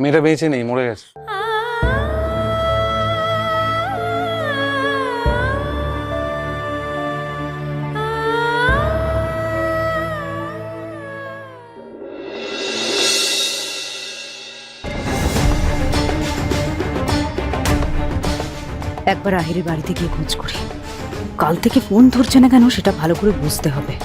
মেয়েটা বেঁচে নেই, মরে গেছে। একবার আহিরের বাড়িতে গিয়ে খোঁজ করি। কাল থেকে ফোন ধরছে না কেন সেটা ভালো করে বুঝতে হবে।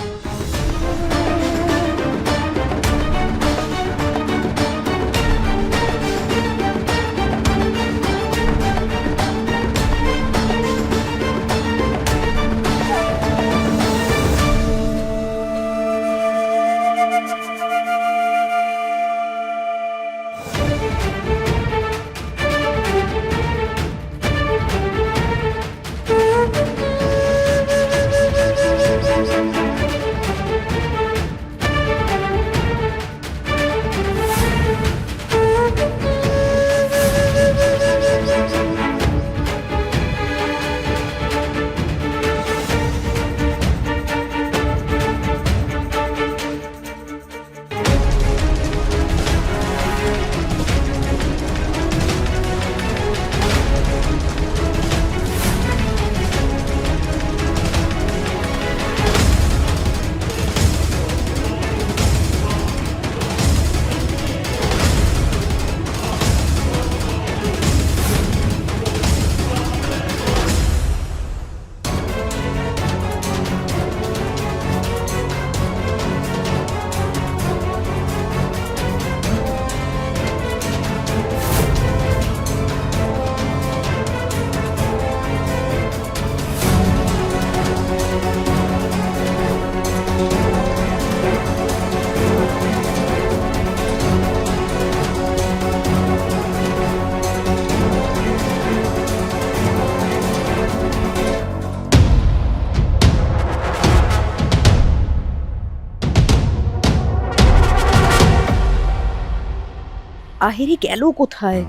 আহিরি গেল কোথায়?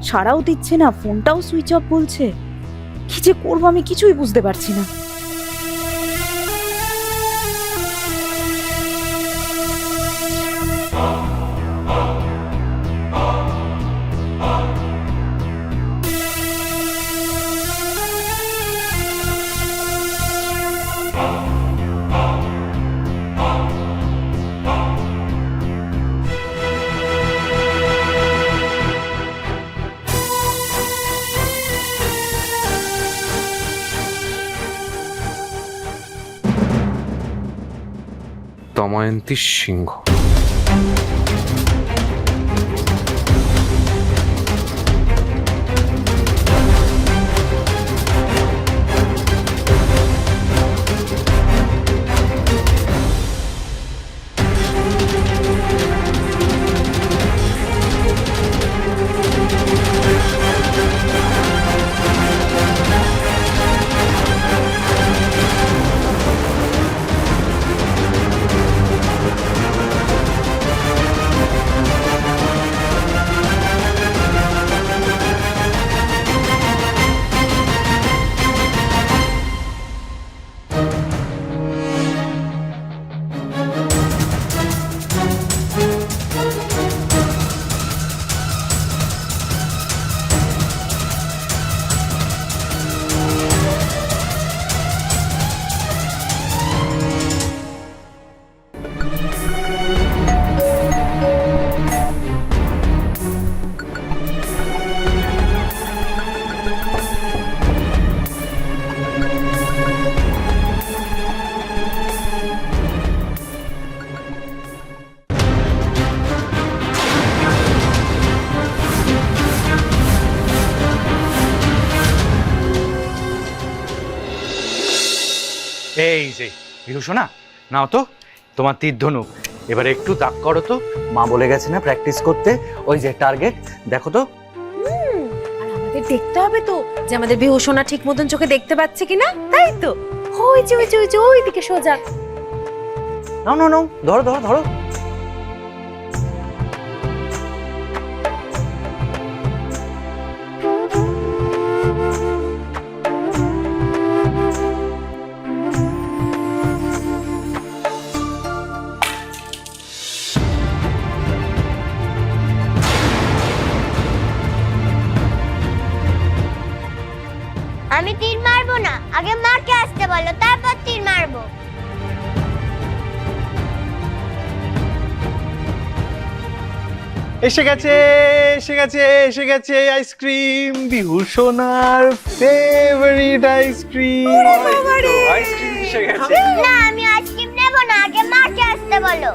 সাড়াও দিচ্ছে না, ফোনটাও সুইচ অফ বলছে। কি যে করবো আমি কিছুই বুঝতে পারছি না। দময়ন্তী সিংহ। এই যে বিভূষণা, নাও তো তোমার তীর ধনুক, এবারে একটু তাক করো তো। মা বলে গেছে না প্র্যাকটিস করতে, ওই যে টার্গেট দেখো তো। আর আমাদের দেখতে হবে তো যে আমাদের বিভূষণা ঠিক মতন চোখে দেখতে পাচ্ছে কিনা, তাই তো? ওই যে ওইদিকে সোজা। নাও নাও নাও, ধরো ধরো ধরো। আগে মাকে আসতে বলো, তারপর তীর মারবো। এসে গেছে এসে গেছে এসে গেছে আইসক্রিম, বিভূষণার ফেভারিট আইসক্রিম। আইসক্রিম এসে গেছে। না, আমি আইসক্রিম নেবো না, আগে মাকে আসতে বলো।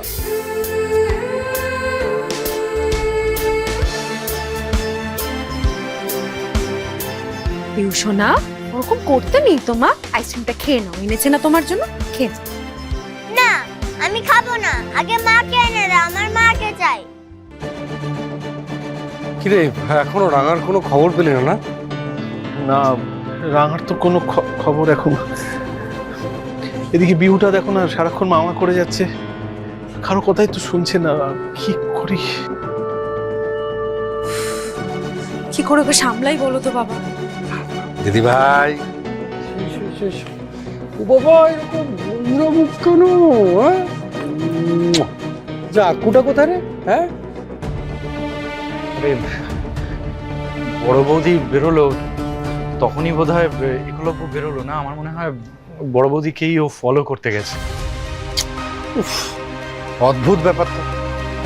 বিভূষণা ওরকম করতে নেই তো মা, আইসক্রিমটা খেয়ে নাও, এনেছে না তোমার জন্য, খেয়ে যাও। না, আমি খাবো না, আগে মাকে এনে দাও, আমার মাকে চাই। কিরে এখনো রাঙার কোনো খবর পেলি না? না না, রাঙার তো কোনো খবর এখন। এদিকে বিহুটা দেখো না, সারাক্ষণ মামা করে যাচ্ছে, কারো কথাই তো শুনছে না। কি করি? কি করে ওকে সামলাই বলো তো বাবা। দিদি ভাই, ও বাবা এরকম বন্ধুরা মুখ কেন? যা কুটা কোথায় রে? হ্যাঁ, আরে বড় বৌদি বেরোলো, তখনই বোধহয় একলব্য বেরোলো না, আমার মনে হয় বড় বৌদিকেই ও ফলো করতে গেছে। অদ্ভুত ব্যাপার তো।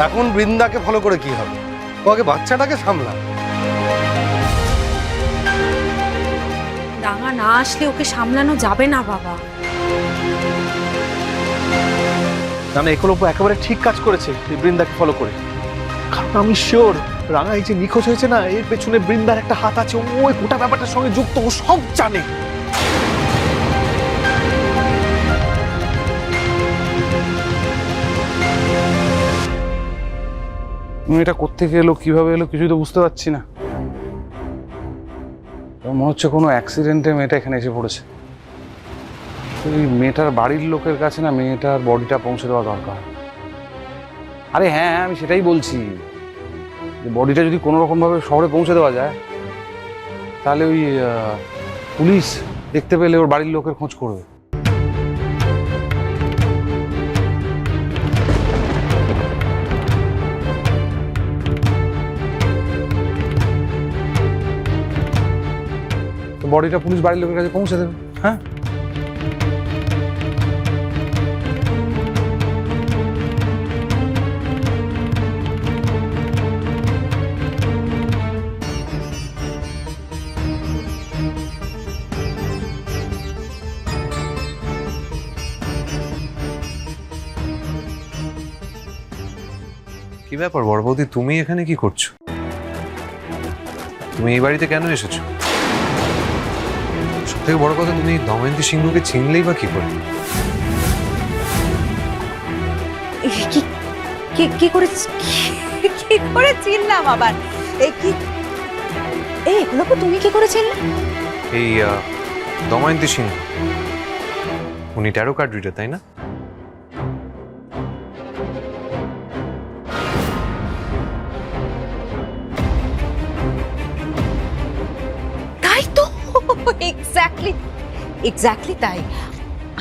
এখন বৃন্দাকে ফলো করে কি হবে? ও আগে বাচ্চাটাকে সামলা। রাঙা না আসলে ওকে সামলানো যাবে না বাবা। না না, একলব্য একেবারে ঠিক কাজ করেছে এই বৃন্দাকে ফলো করে। কারণ আমি শিওর রাঙা এই যে নিখোঁজ হয়েছে না, এর পেছনে বৃন্দার একটা হাত আছে। ওই গোটা ব্যাপারটার সঙ্গে যুক্ত, ও সব জানে। এটা কোত্থেকে এলো, কিভাবে এলো, কিছুই তো বুঝতে পারছি না। মনে হচ্ছে কোনো অ্যাক্সিডেন্টে মেয়েটা এখানে এসে পড়েছে। এই মেয়েটার বাড়ির লোকের কাছে না মেয়েটার বডিটা পৌঁছে দেওয়া দরকার। আরে হ্যাঁ, আমি সেটাই বলছি যে বডিটা যদি কোনো রকমভাবে শহরে পৌঁছে দেওয়া যায়, তাহলে ওই পুলিশ দেখতে পেলে ওর বাড়ির লোকের খোঁজ করবে। বডিটা পুলিশ বাড়ির লোকের কাছে পৌঁছে দেবে। হ্যাঁ, কি ব্যাপার বড় বৌদি, তুমি এখানে কি করছো? তুমি এই বাড়িতে কেন এসেছো? সব থেকে বড় কথা, তুমি দময়ন্তী সিংহকে চিনলেই বা কি করে? কি করে চিনলাম আবার? এগুলো তুমি কি করে চিনলে? এই দময়ন্তী সিংহ, উনি ট্যারো কার্ড রিডার, তাই না? তাই তো, এক্স্যাক্টলি তাই।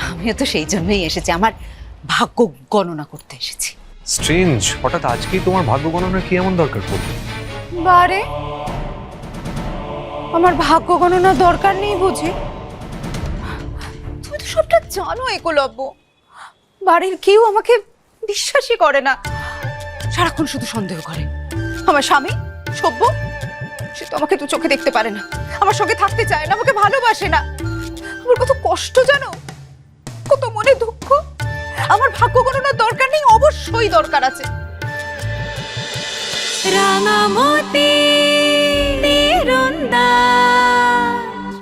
আমিও তো সেই জন্যই এসেছি, আমার ভাগ্য গণনা করতে এসেছি। স্ট্রেঞ্জ, হঠাৎ আজকেই তোমার ভাগ্য গণনার কি এমন দরকার পড়লো? বারে, আমার ভাগ্য গণনা দরকার নেই বুঝি? তুমি তো সবটা জানো একলব্য। বাড়ির কেউ আমাকে বিশ্বাসই করে না, সারাক্ষণ শুধু সন্দেহ করে। আমার স্বামী সভ্য, সে তো আমাকে দু চোখে দেখতে পারে না, আমার সঙ্গে থাকতে চায় না, আমাকে ভালোবাসে না। আমার কত কষ্ট জানো, কত মনে দুঃখ। আমার ভাগ্য গণনার দরকার নেই, অবশ্যই দরকার আছে। রাঙামতি